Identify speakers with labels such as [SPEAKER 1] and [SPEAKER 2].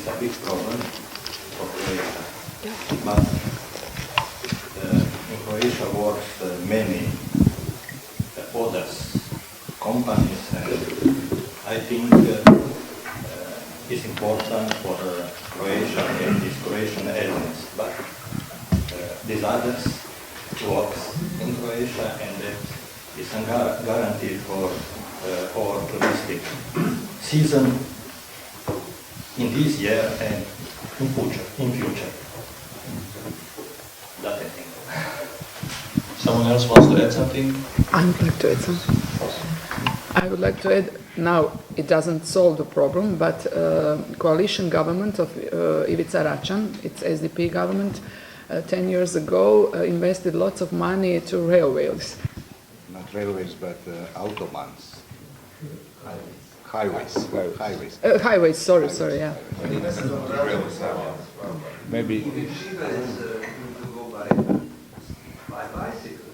[SPEAKER 1] is a big problem for Croatia. But in Croatia works many others companies, and I think it's important for Croatia and this Croatian Airlines. But these others works in Croatia, and that is a guarantee for our touristic season in this year and in future. That I think.
[SPEAKER 2] Someone else wants to add something?
[SPEAKER 3] I would like to add something. I would like to add, now it doesn't solve the problem, but coalition government of Ivica Račan, it's SDP government, 10 years ago invested lots of money to railways.
[SPEAKER 4] Not railways, but autobahns. Highways.
[SPEAKER 3] Highways, sorry, yeah.
[SPEAKER 4] Maybe.
[SPEAKER 5] Shiva is to go by bicycle.